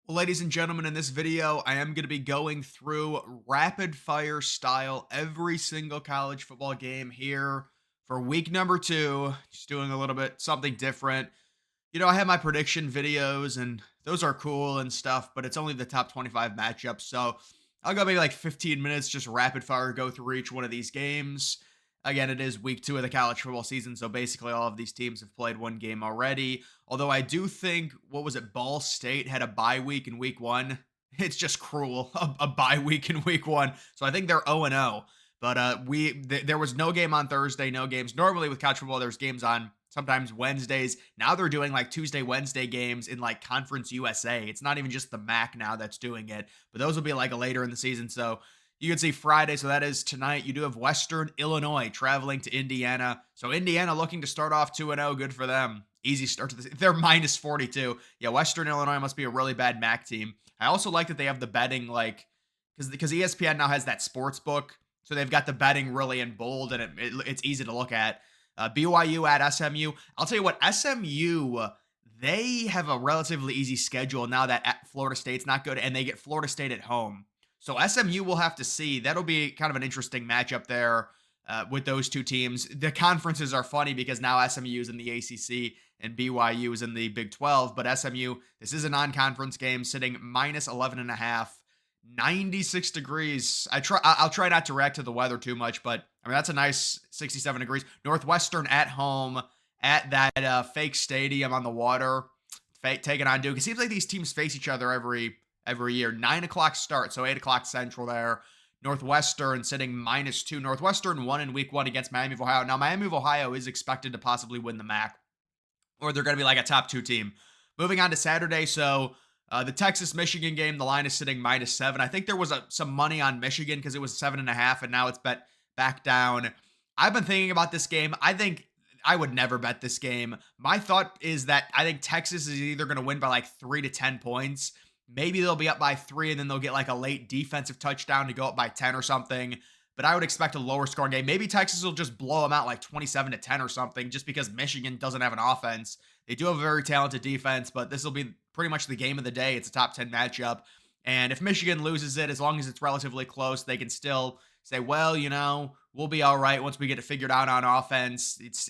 Well, ladies and gentlemen, in this video, I am going to be going through rapid fire style every single college football game here for week number 2. Just doing a little bit something different. I have my prediction videos and those are cool and stuff, but it's only the top 25 matchups. So I'll go maybe like 15 minutes, just rapid fire go through each one of these games. Again, it is week 2 of the college football season. So basically, all of these teams have played one game already. Although I do think, what was it, Ball State had a bye week in week 1. It's just cruel, a bye week in week 1. So I think they're 0-0. But there was no game on Thursday, no games. Normally with college football, there's games on sometimes Wednesdays. Now they're doing like Tuesday, Wednesday games in like Conference USA. It's not even just the MAC now that's doing it, but those will be like a later in the season. So you can see Friday, so that is tonight. You do have Western Illinois traveling to Indiana. So Indiana looking to start off 2-0. Good for them. Easy start to this. They're minus 42. Yeah, Western Illinois must be a really bad MAC team. I also like that they have the betting, like, because ESPN now has that sports book. So they've got the betting really in bold, and it's easy to look at. BYU at SMU. I'll tell you what, SMU, they have a relatively easy schedule now that Florida State's not good, and they get Florida State at home. So SMU will have to see. That'll be kind of an interesting matchup there with those two teams. The conferences are funny because now SMU is in the ACC and BYU is in the Big 12. But SMU, this is a non-conference game, sitting minus 11 and a half. 96 degrees. I'll try not to react to the weather too much, but I mean that's a nice 67 degrees. Northwestern at home at that fake stadium on the water, taking on Duke. It seems like these teams face each other every year. 9 o'clock start, so 8 o'clock Central there. Northwestern sitting -2. Northwestern won in week 1 against Miami of Ohio. Now Miami of Ohio is expected to possibly win the MAC, or they're going to be like a top 2 team. Moving on to Saturday, so the Texas Michigan game, the line is sitting -7. I think there was some money on Michigan because it was 7.5, and now it's bet back down. I've been thinking about this game. I think I would never bet this game. My thought is that I think Texas is either going to win by like 3 to 10 points. Maybe they'll be up by 3 and then they'll get like a late defensive touchdown to go up by 10 or something. But I would expect a lower scoring game. Maybe Texas will just blow them out like 27-10 or something just because Michigan doesn't have an offense. They do have a very talented defense, but this will be pretty much the game of the day. It's a top 10 matchup. And if Michigan loses it, as long as it's relatively close, they can still say, well, we'll be all right once we get it figured out on offense. It's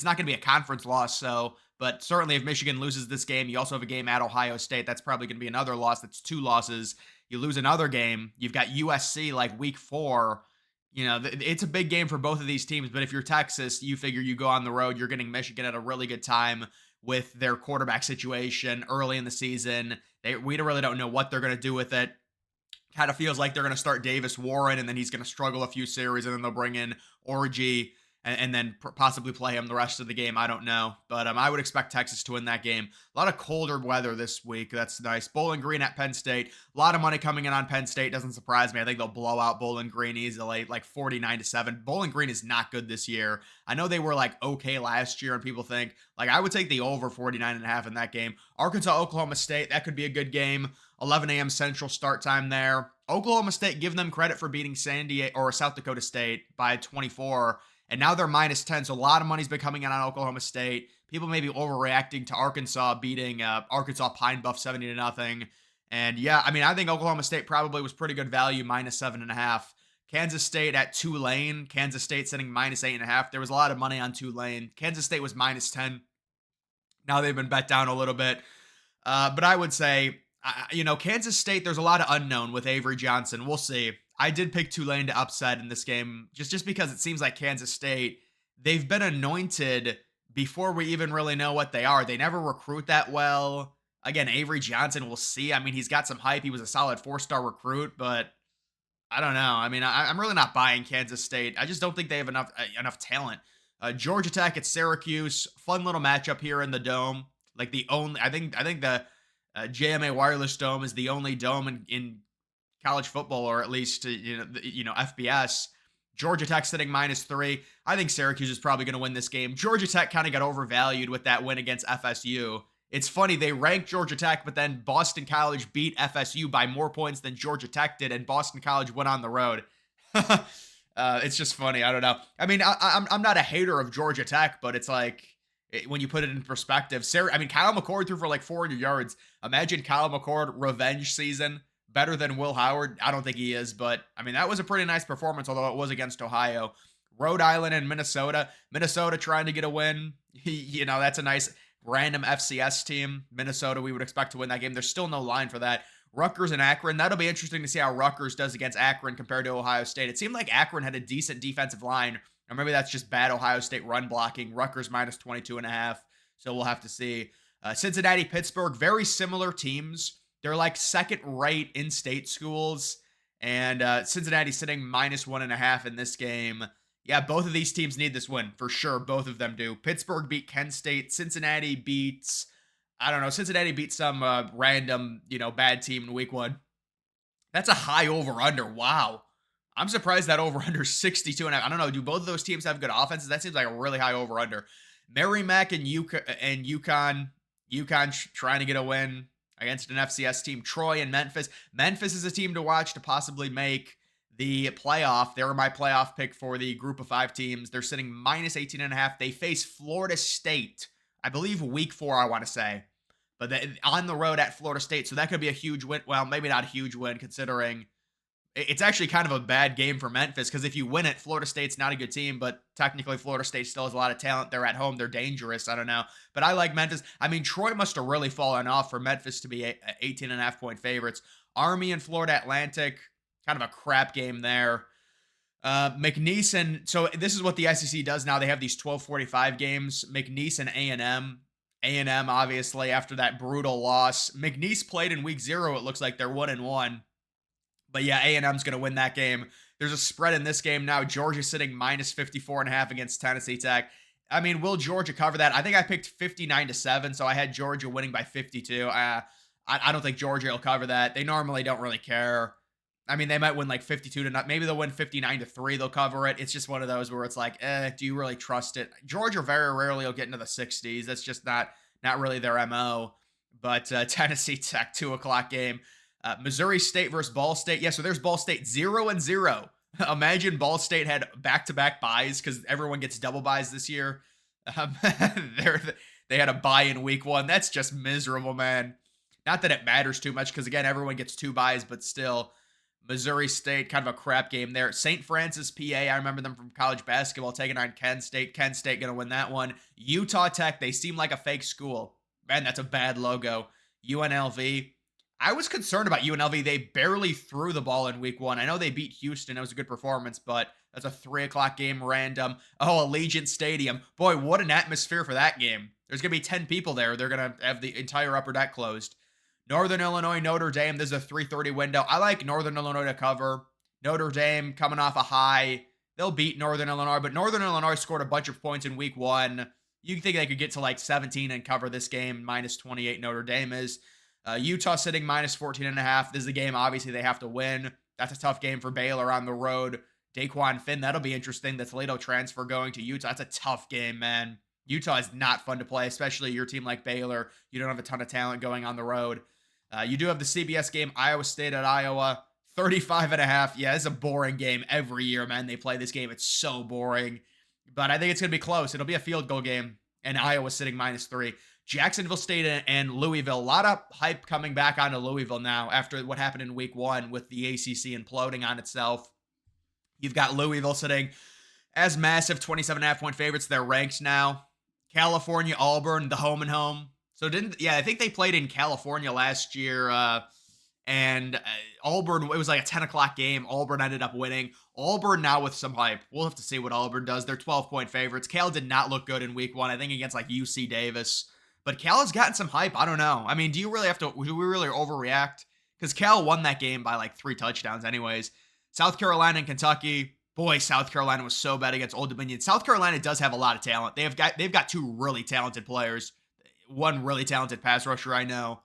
not going to be a conference loss, so but certainly if Michigan loses this game, you also have a game at Ohio State. That's probably going to be another loss. That's 2 losses. You lose another game, you've got USC like week 4. It's a big game for both of these teams, but if you're Texas, you figure you go on the road, you're getting Michigan at a really good time with their quarterback situation early in the season. We really don't know what they're going to do with it. Kind of feels like they're going to start Davis Warren and then he's going to struggle a few series and then they'll bring in Orgy and then possibly play him the rest of the game. I don't know. But I would expect Texas to win that game. A lot of colder weather this week. That's nice. Bowling Green at Penn State. A lot of money coming in on Penn State. Doesn't surprise me. I think they'll blow out Bowling Green easily, like 49-7. Bowling Green is not good this year. I know they were like okay last year and people think like I would take the over 49.5 in that game. Arkansas, Oklahoma State. That could be a good game. 11 a.m. Central start time there. Oklahoma State, give them credit for beating South Dakota State by 24. And now they're -10. So a lot of money's been coming in on Oklahoma State. People may be overreacting to Arkansas beating Arkansas Pine Bluff 70-0. And yeah, I mean, I think Oklahoma State probably was pretty good value, -7.5. Kansas State at Tulane. Kansas State sitting -8.5. There was a lot of money on Tulane. Kansas State was -10. Now they've been bet down a little bit. But I would say, Kansas State, there's a lot of unknown with Avery Johnson. We'll see. I did pick Tulane to upset in this game just because it seems like Kansas State, they've been anointed before we even really know what they are. They never recruit that well. Again, Avery Johnson, we'll see. I mean, he's got some hype. He was a solid 4-star recruit, but I don't know. I mean, I'm really not buying Kansas State. I just don't think they have enough talent. Georgia Tech at Syracuse, fun little matchup here in the Dome. Like I think the JMA Wireless Dome is the only dome in college football, or at least FBS. Georgia Tech sitting -3. I think Syracuse is probably going to win this game. Georgia Tech kind of got overvalued with that win against FSU. It's funny, they ranked Georgia Tech, but then Boston College beat FSU by more points than Georgia Tech did, and Boston College went on the road. It's just funny. I don't know. I mean, I'm not a hater of Georgia Tech, but it's like when you put it in perspective. I mean, Kyle McCord threw for like 400 yards. Imagine Kyle McCord revenge season, better than Will Howard. I don't think he is, but I mean, that was a pretty nice performance, although it was against Ohio. Rhode Island and Minnesota. Minnesota trying to get a win. That's a nice random FCS team. Minnesota, we would expect to win that game. There's still no line for that. Rutgers and Akron. That'll be interesting to see how Rutgers does against Akron compared to Ohio State. It seemed like Akron had a decent defensive line, or maybe that's just bad Ohio State run blocking. Rutgers minus 22.5. So we'll have to see. Cincinnati, Pittsburgh, very similar teams. They're like second-rate in-state schools. And Cincinnati sitting minus 1.5 in this game. Yeah, both of these teams need this win for sure. Both of them do. Pittsburgh beat Kent State. Cincinnati beats, I don't know, Cincinnati beat some random, bad team in week 1. That's a high over-under. Wow. I'm surprised that over-under is 62.5. I don't know. Do both of those teams have good offenses? That seems like a really high over-under. Merrimack and UConn. UConn trying to get a win against an FCS team. Troy and Memphis. Memphis is a team to watch to possibly make the playoff. They were my playoff pick for the group of 5 teams. They're sitting minus 18.5. They face Florida State, I believe week 4, I want to say. But on the road at Florida State. So that could be a huge win. Well, maybe not a huge win considering it's actually kind of a bad game for Memphis, because if you win it, Florida State's not a good team, but technically Florida State still has a lot of talent. They're at home. They're dangerous. I don't know. But I like Memphis. I mean, Troy must have really fallen off for Memphis to be 18.5 point favorites. Army and Florida Atlantic. Kind of a crap game there. McNeese, so this is what the SEC does now. They have these 12:45 games. McNeese and A&M. A&M, obviously, after that brutal loss. McNeese played in week 0. It looks like they're 1-1. But yeah, A&M's going to win that game. There's a spread in this game now. Georgia sitting minus 54.5 against Tennessee Tech. I mean, will Georgia cover that? I think I picked 59-7, so I had Georgia winning by 52. I don't think Georgia will cover that. They normally don't really care. I mean, they might win like 52-0. Maybe they'll win 59-3. They'll cover it. It's just one of those where it's like, do you really trust it? Georgia very rarely will get into the 60s. That's just not really their MO. But Tennessee Tech, 2:00 game. Missouri State versus Ball State. Yeah, so there's Ball State 0-0. Imagine Ball State had back-to-back buys, because everyone gets double buys this year. They had a bye in week 1. That's just miserable, man. Not that it matters too much, because again, everyone gets 2 buys, but still. Missouri State, kind of a crap game there. St. Francis, PA, I remember them from college basketball, taking on Kent State. Kent State going to win that one. Utah Tech, they seem like a fake school. Man, that's a bad logo. UNLV. I was concerned about UNLV. They barely threw the ball in week 1. I know they beat Houston. It was a good performance, but that's a 3:00 game random. Oh, Allegiant Stadium. Boy, what an atmosphere for that game. There's going to be 10 people there. They're going to have the entire upper deck closed. Northern Illinois, Notre Dame. This is a 3:30 window. I like Northern Illinois to cover. Notre Dame coming off a high. They'll beat Northern Illinois, but Northern Illinois scored a bunch of points in week 1. You think they could get to like 17 and cover this game. Minus 28 Notre Dame is. Utah sitting minus 14.5. This is a game, obviously, they have to win. That's a tough game for Baylor on the road. Daquan Finn, that'll be interesting. The Toledo transfer going to Utah. That's a tough game, man. Utah is not fun to play, especially your team like Baylor. You don't have a ton of talent going on the road. You do have the CBS game, Iowa State at Iowa, 35.5. Yeah, it's a boring game every year, man. They play this game. It's so boring. But I think it's going to be close. It'll be a field goal game, and Iowa sitting minus 3. Jacksonville State and Louisville. A lot of hype coming back onto Louisville now after what happened in week 1 with the ACC imploding on itself. You've got Louisville sitting as massive 27.5 point favorites. They're ranked now. California, Auburn, the home and home. So I think they played in California last year, and Auburn, it was like a 10:00 game. Auburn ended up winning. Auburn now with some hype. We'll have to see what Auburn does. They're 12-point favorites. Cal did not look good in week 1, I think against like UC Davis. But Cal has gotten some hype. I don't know. I mean, do we really overreact? Because Cal won that game by like 3 touchdowns anyways. South Carolina and Kentucky. Boy, South Carolina was so bad against Old Dominion. South Carolina does have a lot of talent. They've got 2 really talented players. One really talented pass rusher, I know.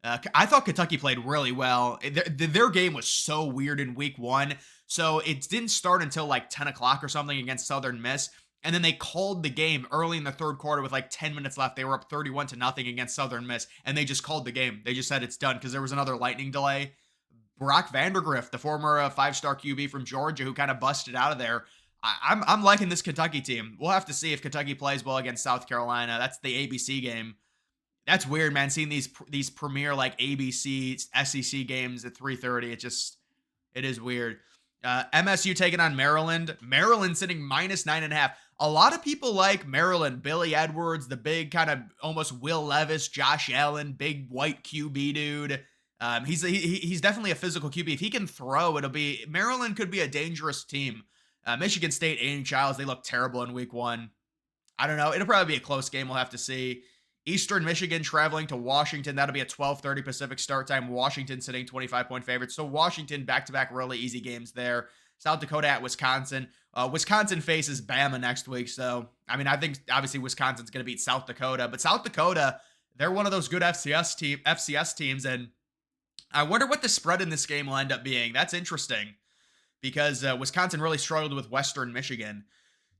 I thought Kentucky played really well. Their game was so weird in week 1. So it didn't start until like 10:00 or something against Southern Miss. And then they called the game early in the 3rd quarter with like 10 minutes left. They were up 31-0 against Southern Miss. And they just called the game. They just said it's done because there was another lightning delay. Brock Vandergrift, the former 5-star QB from Georgia who kind of busted out of there. I'm liking this Kentucky team. We'll have to see if Kentucky plays well against South Carolina. That's the ABC game. That's weird, man. Seeing these premier like ABC SEC games at 3:30, it is weird. MSU taking on Maryland. Maryland sitting minus 9.5. A lot of people like Maryland. Billy Edwards, the big kind of almost Will Levis, Josh Allen, big white QB dude. He's definitely a physical QB. If he can throw, Maryland could be a dangerous team. Michigan State, Aiden Childs, they look terrible in week one. I don't know. It'll probably be a close game. We'll have to see. Eastern Michigan traveling to Washington. That'll be a 12:30 Pacific start time. Washington sitting 25-point favorites. So Washington back-to-back really easy games there. South Dakota at Wisconsin. Wisconsin faces Bama next week. So, I mean, I think obviously Wisconsin's going to beat South Dakota. But South Dakota, they're one of those good FCS teams. And I wonder what the spread in this game will end up being. That's interesting because Wisconsin really struggled with Western Michigan.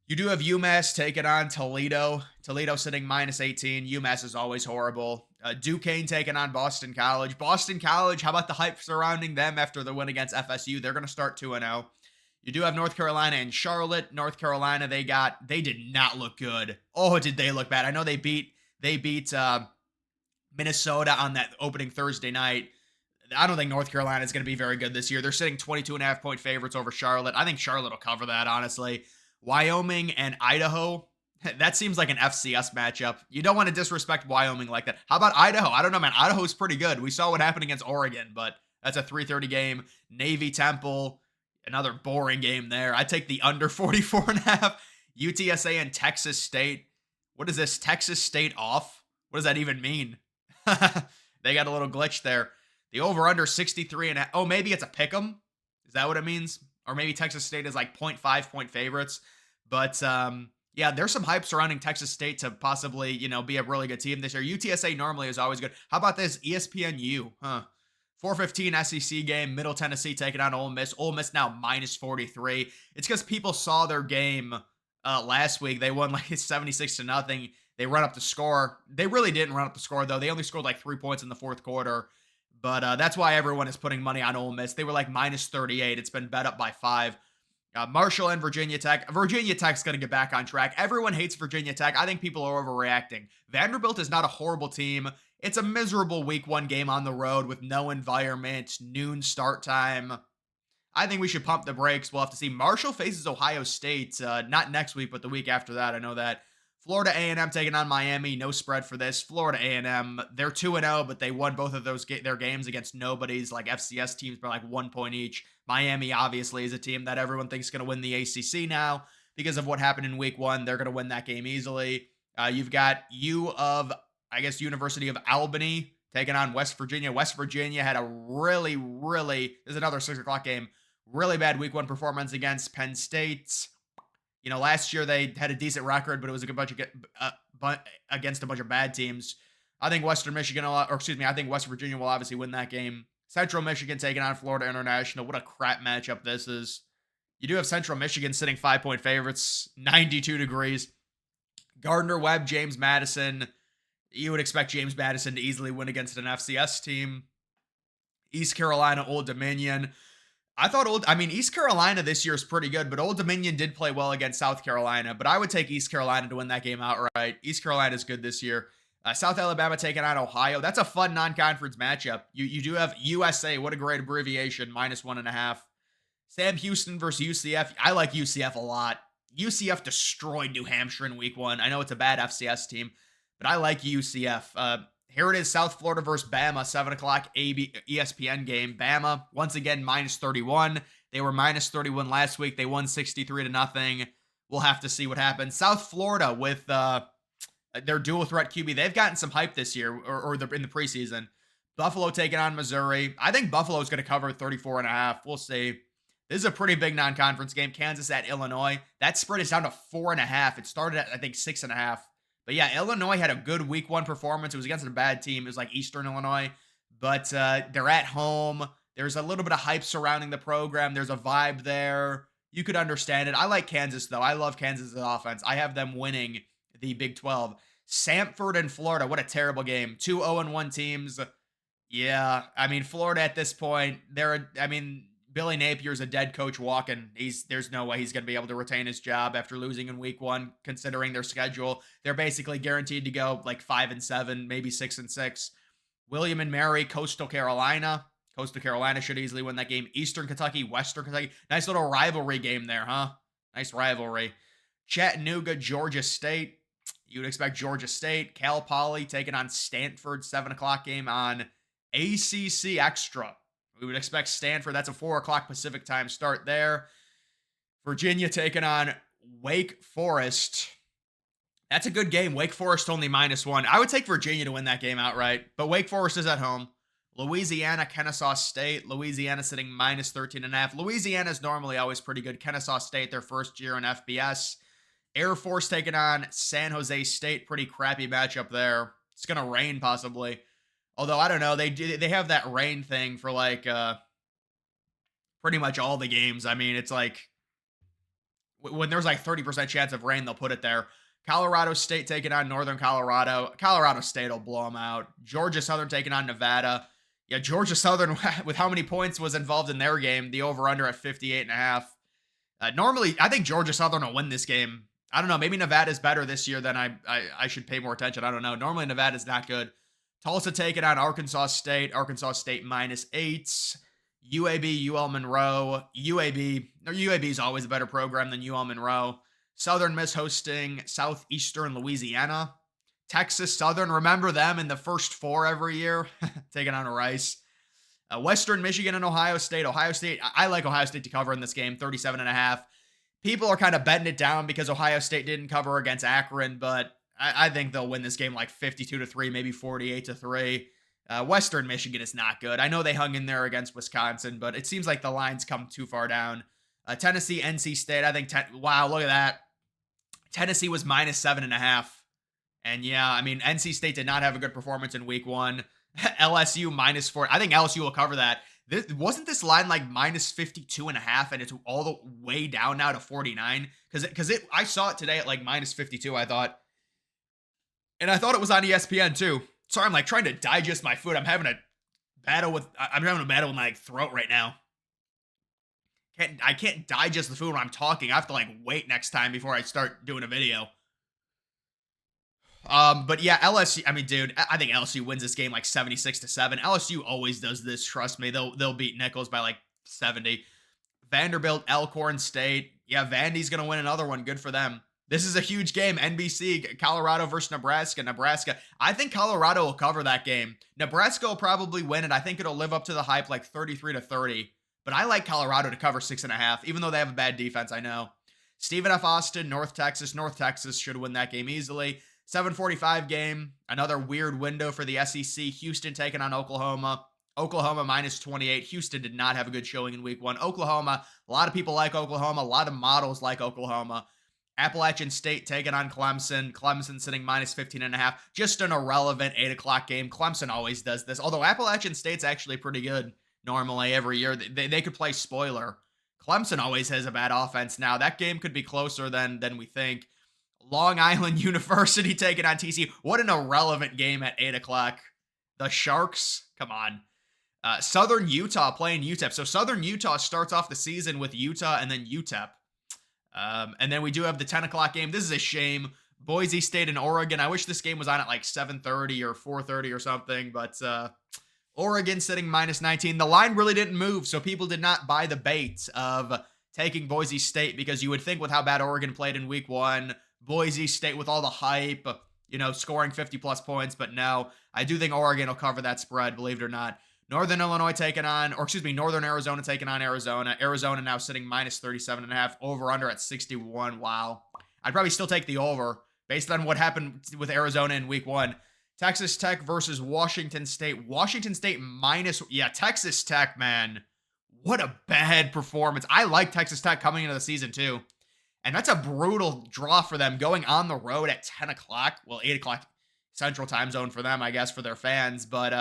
You do have UMass taking on Toledo. Toledo sitting minus 18. UMass is always horrible. Duquesne taking on Boston College. Boston College, how about the hype surrounding them after the win against FSU? They're going to start 2-0. You do have North Carolina and Charlotte. North Carolina, they did not look good. Oh, did they look bad? I know they beat Minnesota on that opening Thursday night. I don't think North Carolina is going to be very good this year. They're sitting 22.5-point favorites over Charlotte. I think Charlotte will cover that, honestly. Wyoming and Idaho, that seems like an FCS matchup. You don't want to disrespect Wyoming like that. How about Idaho? I don't know, man. Idaho's pretty good. We saw what happened against Oregon, but that's a 3:30 game. Navy Temple, another boring game there. I take the under 44.5. UTSA and Texas State. What is this? Texas State off? What does that even mean? They got a little glitch there. The over-under 63.5. Oh, maybe it's a pick'em? Is that what it means? Or maybe Texas State is like 0.5 point favorites. But yeah, there's some hype surrounding Texas State to possibly, be a really good team this year. UTSA normally is always good. How about this ESPNU? 4:15 SEC game, Middle Tennessee taking on Ole Miss. Ole Miss now minus 43. It's because people saw their game last week. They won like 76-0. They run up the score. They really didn't run up the score, though. They only scored like 3 points in the fourth quarter. But that's why everyone is putting money on Ole Miss. They were like minus 38. It's been bet up by 5. Marshall and Virginia Tech. Virginia Tech's going to get back on track. Everyone hates Virginia Tech. I think people are overreacting. Vanderbilt is not a horrible team. It's a miserable week 1 game on the road with no environment, noon start time. I think we should pump the brakes. We'll have to see. Marshall faces Ohio State, not next week, but the week after that. I know that. Florida A&M taking on Miami. No spread for this. Florida A&M, they're 2-0, but they won both of their games against nobodies, like FCS teams by like 1 point each. Miami obviously is a team that everyone thinks is going to win the ACC now because of what happened in week 1. They're going to win that game easily. You've got University of Albany taking on West Virginia. West Virginia had a this is another 6 o'clock game, really bad week 1 performance against Penn State. Last year they had a decent record, but it was against a bunch of bad teams. I think West Virginia will obviously win that game. Central Michigan taking on Florida International. What a crap matchup this is. You do have Central Michigan sitting 5-point favorites, 92 degrees. Gardner-Webb, James Madison. You would expect James Madison to easily win against an FCS team. East Carolina, Old Dominion. East Carolina this year is pretty good, but Old Dominion did play well against South Carolina, but I would take East Carolina to win that game outright. East Carolina is good this year. South Alabama taking on Ohio. That's a fun non-conference matchup. You do have USA. What a great abbreviation. minus 1.5. Sam Houston versus UCF. I like UCF a lot. UCF destroyed New Hampshire in week 1. I know it's a bad FCS team, but I like UCF. Here it is, South Florida versus Bama, 7 o'clock ESPN game. Bama, once again, minus 31. They were minus 31 last week. They won 63-0. We'll have to see what happens. South Florida with their dual threat QB. They've gotten some hype this year, or in the preseason. Buffalo taking on Missouri. I think Buffalo is going to cover 34.5. We'll see. This is a pretty big non-conference game. Kansas at Illinois. That spread is down to 4.5. It started at, I think, 6.5. But yeah, Illinois had a good week 1 performance. It was against a bad team. It was like Eastern Illinois. But they're at home. There's a little bit of hype surrounding the program. There's a vibe there. You could understand it. I like Kansas, though. I love Kansas' offense. I have them winning the Big 12. Samford and Florida. What a terrible game. 2 0-1 teams. Yeah, Florida at this point, Billy Napier's a dead coach walking. There's no way he's going to be able to retain his job after losing in week 1, considering their schedule. They're basically guaranteed to go like 5-7, maybe 6-6. William and Mary, Coastal Carolina. Coastal Carolina should easily win that game. Eastern Kentucky, Western Kentucky. Nice little rivalry game there, huh? Nice rivalry. Chattanooga, Georgia State. You would expect Georgia State. Cal Poly taking on Stanford, 7 o'clock game on ACC Extra. We would expect Stanford. That's a 4 o'clock Pacific time start there. Virginia taking on Wake Forest. That's a good game. Wake Forest only -1. I would take Virginia to win that game outright, but Wake Forest is at home. Louisiana, Kennesaw State. Louisiana sitting -13.5. Louisiana is normally always pretty good. Kennesaw State, their first year in FBS. Air Force taking on San Jose State. Pretty crappy matchup there. It's going to rain possibly. Although, I don't know. They have that rain thing for like pretty much all the games. I mean, it's like when there's like 30% chance of rain, they'll put it there. Colorado State taking on Northern Colorado. Colorado State will blow them out. Georgia Southern taking on Nevada. Yeah, Georgia Southern, with how many points was involved in their game, the over-under at 58.5. Normally, I think Georgia Southern will win this game. I don't know. Maybe Nevada's better this year than I should pay more attention. I don't know. Normally, Nevada's not good. Tulsa taking on Arkansas State. Arkansas State -8. UAB, UL Monroe. UAB is always a better program than UL Monroe. Southern Miss hosting Southeastern Louisiana. Texas Southern, remember them in the first 4 every year, taking on Rice. Western Michigan and Ohio State. Ohio State, I like Ohio State to cover in this game, 37.5. People are kind of betting it down because Ohio State didn't cover against Akron, but I think they'll win this game like 52-3, maybe 48-3. Western Michigan is not good. I know they hung in there against Wisconsin, but it seems like the lines come too far down. Tennessee, NC State, I think, wow, look at that. Tennessee was -7.5. And yeah, I mean, NC State did not have a good performance in week 1. LSU -4. I think LSU will cover that. Wasn't this line like -52.5 and it's all the way down now to 49? Because I saw it today at like -52, I thought. And I thought it was on ESPN too. Sorry, I'm like trying to digest my food. I'm having a battle with my throat right now. I can't digest the food when I'm talking. I have to like wait next time before I start doing a video. But yeah, LSU, I mean, dude, I think LSU wins this game like 76-7. LSU always does this, trust me. They'll beat Nichols by like 70. Vanderbilt, Elkhorn State. Yeah, Vandy's gonna win another one. Good for them. This is a huge game. NBC, Colorado versus Nebraska. Nebraska. I think Colorado will cover that game. Nebraska will probably win it. I think it'll live up to the hype like 33-30. But I like Colorado to cover 6.5, even though they have a bad defense, I know. Stephen F. Austin, North Texas. North Texas should win that game easily. 7:45 game. Another weird window for the SEC. Houston taking on Oklahoma. Oklahoma -28. Houston did not have a good showing in week 1. Oklahoma, a lot of people like Oklahoma. A lot of models like Oklahoma. Appalachian State taking on Clemson. Clemson sitting -15.5. Just an irrelevant 8 o'clock game. Clemson always does this. Although Appalachian State's actually pretty good normally every year. They could play spoiler. Clemson always has a bad offense now. That game could be closer than we think. Long Island University taking on TCU. What an irrelevant game at 8 o'clock. The Sharks, come on. Southern Utah playing UTEP. So Southern Utah starts off the season with Utah and then UTEP. And then we do have the 10 o'clock game. This is a shame. Boise State and Oregon. I wish this game was on at like 7:30 or 4:30 or something, but Oregon sitting -19. The line really didn't move, so people did not buy the bait of taking Boise State because you would think with how bad Oregon played in week 1, Boise State with all the hype, scoring 50-plus points, but no. I do think Oregon will cover that spread, believe it or not. Northern Arizona taking on Arizona. Arizona now sitting -37.5, over-under at 61. Wow. I'd probably still take the over based on what happened with Arizona in week 1. Texas Tech versus Washington State. Washington State Texas Tech, man. What a bad performance. I like Texas Tech coming into the season too. And that's a brutal draw for them going on the road at 10 o'clock. Well, 8 o'clock Central Time Zone for them, I guess, for their fans. But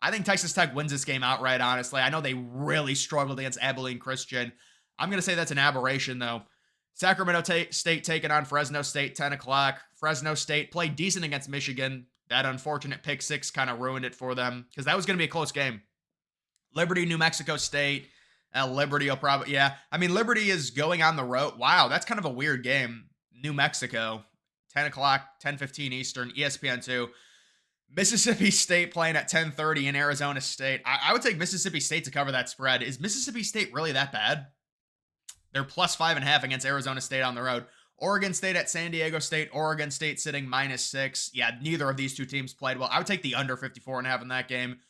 I think Texas Tech wins this game outright, honestly. I know they really struggled against Abilene Christian. I'm going to say that's an aberration, though. Sacramento State taking on Fresno State, 10 o'clock. Fresno State played decent against Michigan. That unfortunate pick 6 kind of ruined it for them because that was going to be a close game. Liberty, New Mexico State. Liberty will probably, yeah. I mean, Liberty is going on the road. Wow, that's kind of a weird game. New Mexico, 10 o'clock, 10:15 Eastern, ESPN2. Mississippi State playing at 10:30 in Arizona State. I would take Mississippi State to cover that spread. Is Mississippi State really that bad? They're plus 5.5 against Arizona State on the road. Oregon State at San Diego State. Oregon State sitting -6. Yeah, neither of these two teams played well. I would take the under 54.5 in that game.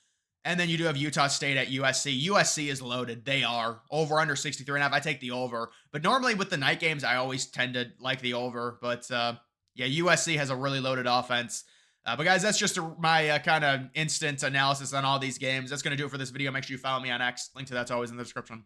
And then you do have Utah State at USC. USC is loaded. They are. Over under 63.5. I take the over. But normally with the night games, I always tend to like the over. But yeah, USC has a really loaded offense. But guys, that's just my kind of instant analysis on all these games. That's going to do it for this video. Make sure you follow me on X. Link to that's always in the description.